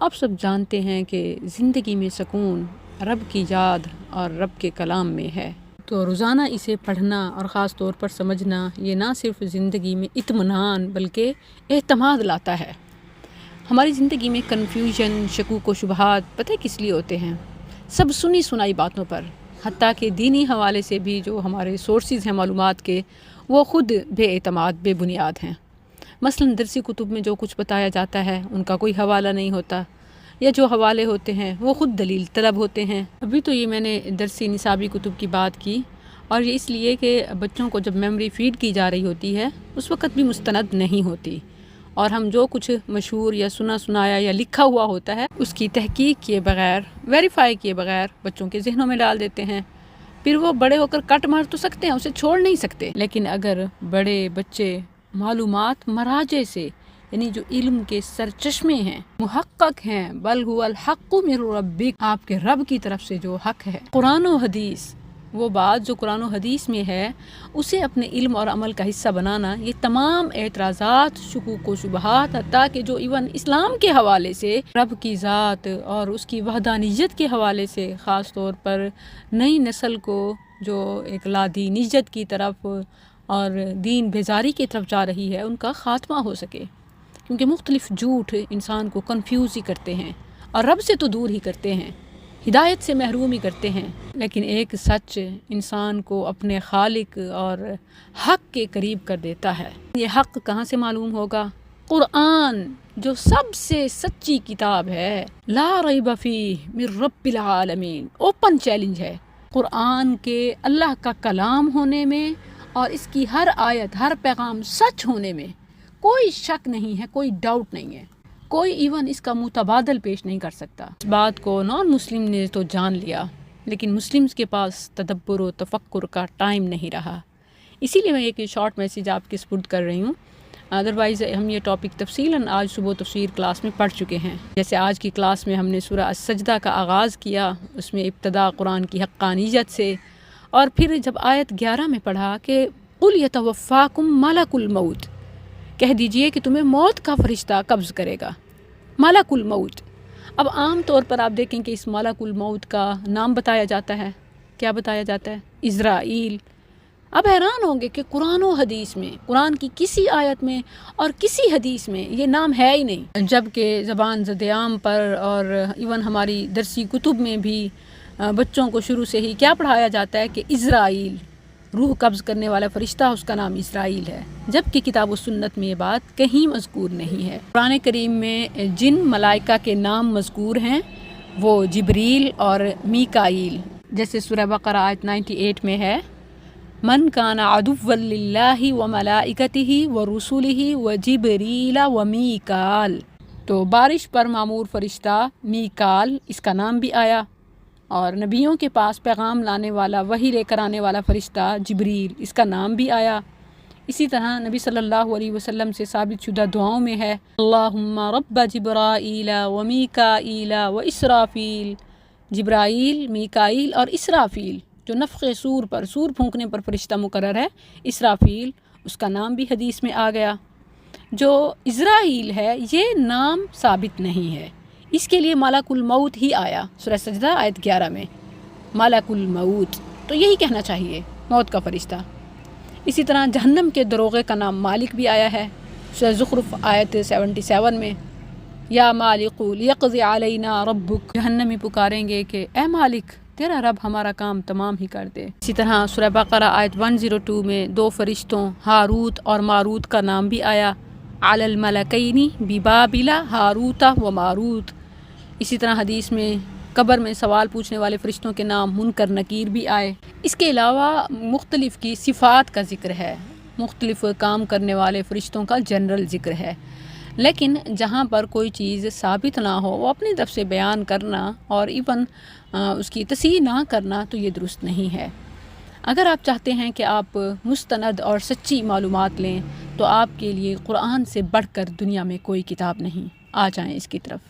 آپ سب جانتے ہیں کہ زندگی میں سکون رب کی یاد اور رب کے کلام میں ہے، تو روزانہ اسے پڑھنا اور خاص طور پر سمجھنا یہ نہ صرف زندگی میں اطمینان بلکہ اعتماد لاتا ہے۔ ہماری زندگی میں کنفیوژن، شکوک و شبہات پتہ کس لیے ہوتے ہیں؟ سب سنی سنائی باتوں پر، حتیٰ کہ دینی حوالے سے بھی جو ہمارے سورسز ہیں معلومات کے، وہ خود بے اعتماد، بے بنیاد ہیں۔ مثلاً درسی کتب میں جو کچھ بتایا جاتا ہے ان کا کوئی حوالہ نہیں ہوتا، یا جو حوالے ہوتے ہیں وہ خود دلیل طلب ہوتے ہیں۔ ابھی تو یہ میں نے درسی نصابی کتب کی بات کی، اور یہ اس لیے کہ بچوں کو جب میموری فیڈ کی جا رہی ہوتی ہے اس وقت بھی مستند نہیں ہوتی، اور ہم جو کچھ مشہور یا سنا سنایا یا لکھا ہوا ہوتا ہے اس کی تحقیق کیے بغیر، ویریفائی کیے بغیر بچوں کے ذہنوں میں ڈال دیتے ہیں۔ پھر وہ بڑے ہو کر کٹ مار تو سکتے ہیں، اسے چھوڑ نہیں سکتے، لیکن اگر بڑے بچے معلومات مراجع سے، یعنی جو علم کے سرچشمے ہیں، محقق ہیں، بل هو الحق من ربک، آپ کے رب کی طرف سے جو حق ہے، قرآن و حدیث، وہ بات جو قرآن و حدیث میں ہے اسے اپنے علم اور عمل کا حصہ بنانا، یہ تمام اعتراضات، شکوک و شبہات، حتیٰ کہ جو ایون اسلام کے حوالے سے رب کی ذات اور اس کی وحدانیت کے حوالے سے، خاص طور پر نئی نسل کو جو ایک لادینیت کی طرف اور دین بیزاری کی طرف جا رہی ہے، ان کا خاتمہ ہو سکے، کیونکہ مختلف جھوٹ انسان کو کنفیوز ہی کرتے ہیں اور رب سے تو دور ہی کرتے ہیں، ہدایت سے محروم ہی کرتے ہیں، لیکن ایک سچ انسان کو اپنے خالق اور حق کے قریب کر دیتا ہے۔ یہ حق کہاں سے معلوم ہوگا؟ قرآن جو سب سے سچی کتاب ہے، لا ریب فیہ من رب العالمین، اوپن چیلنج ہے قرآن کے اللہ کا کلام ہونے میں، اور اس کی ہر آیت، ہر پیغام سچ ہونے میں کوئی شک نہیں ہے، کوئی ڈاؤٹ نہیں ہے، کوئی ایون اس کا متبادل پیش نہیں کر سکتا۔ اس بات کو نان مسلم نے تو جان لیا، لیکن مسلمز کے پاس تدبر و تفکر کا ٹائم نہیں رہا۔ اسی لیے میں ایک شارٹ میسیج آپ کے سپرد کر رہی ہوں، ادروائز ہم یہ ٹاپک تفصیلاً آج صبح تفسیر کلاس میں پڑھ چکے ہیں۔ جیسے آج کی کلاس میں ہم نے سورہ السجدہ کا آغاز کیا، اس میں ابتدا قرآن کی حقانیت سے، اور پھر جب آیت 11 میں پڑھا کہ قُلْ يَتَوَفَّاكُمْ مَلَكُ الْمَوْتِ، کہہ دیجئے کہ تمہیں موت کا فرشتہ قبض کرے گا، ملک الموت۔ اب عام طور پر آپ دیکھیں کہ اس ملک الموت کا نام بتایا جاتا ہے، کیا بتایا جاتا ہے؟ اسرائیل۔ اب حیران ہوں گے کہ قرآن و حدیث میں، قرآن کی کسی آیت میں اور کسی حدیث میں یہ نام ہے ہی نہیں، جبکہ زبان زد عام پر اور ایون ہماری درسی کتب میں بھی بچوں کو شروع سے ہی کیا پڑھایا جاتا ہے کہ اسرائیل، روح قبض کرنے والا فرشتہ، اس کا نام اسرائیل ہے، جبکہ کتاب و سنت میں یہ بات کہیں مذکور نہیں ہے۔ قرآن کریم میں جن ملائکہ کے نام مذکور ہیں وہ جبریل اور میکائیل، جیسے سورہ بقرہ آیت 98 میں ہے، من کان عدوا للہ وملائکتہ ورسلہ وجبریل ومیکال، تو بارش پر معمور فرشتہ میکال، اس کا نام بھی آیا، اور نبیوں کے پاس پیغام لانے والا، وحی لے کر آنے والا فرشتہ جبریل، اس کا نام بھی آیا۔ اسی طرح نبی صلی اللہ علیہ وسلم سے ثابت شدہ دعاؤں میں ہے، اللہم رب جبرائیل و میکائیل و اسرافیل، جبرائیل، میکائیل اور اسرافیل، جو نفخ سور پر، سور پھونکنے پر فرشتہ مقرر ہے، اسرافیل، اس کا نام بھی حدیث میں آ گیا۔ جو اسرائیل ہے یہ نام ثابت نہیں ہے، اس کے لیے ملک الموت ہی آیا، سورہ سجدہ آیت 11 میں، ملک الموت، تو یہی کہنا چاہیے، موت کا فرشتہ۔ اسی طرح جہنم کے دروغے کا نام مالک بھی آیا ہے، سورہ زخرف آیت 77 میں، یا مالک لیقضی علینا ربک، جہنمی پکاریں گے کہ اے مالک تیرا رب ہمارا کام تمام ہی کر دے۔ اسی طرح سورہ بقرہ آیت 102 میں دو فرشتوں ہاروت اور ماروت کا نام بھی آیا، علی الملکین ببابل ہاروت و ماروت۔ اسی طرح حدیث میں قبر میں سوال پوچھنے والے فرشتوں کے نام منکر نکیر بھی آئے۔ اس کے علاوہ مختلف کی صفات کا ذکر ہے، مختلف کام کرنے والے فرشتوں کا جنرل ذکر ہے، لیکن جہاں پر کوئی چیز ثابت نہ ہو وہ اپنی طرف سے بیان کرنا اور ایون اس کی تصحیح نہ کرنا تو یہ درست نہیں ہے۔ اگر آپ چاہتے ہیں کہ آپ مستند اور سچی معلومات لیں تو آپ کے لیے قرآن سے بڑھ کر دنیا میں کوئی کتاب نہیں، آ جائیں اس کی طرف۔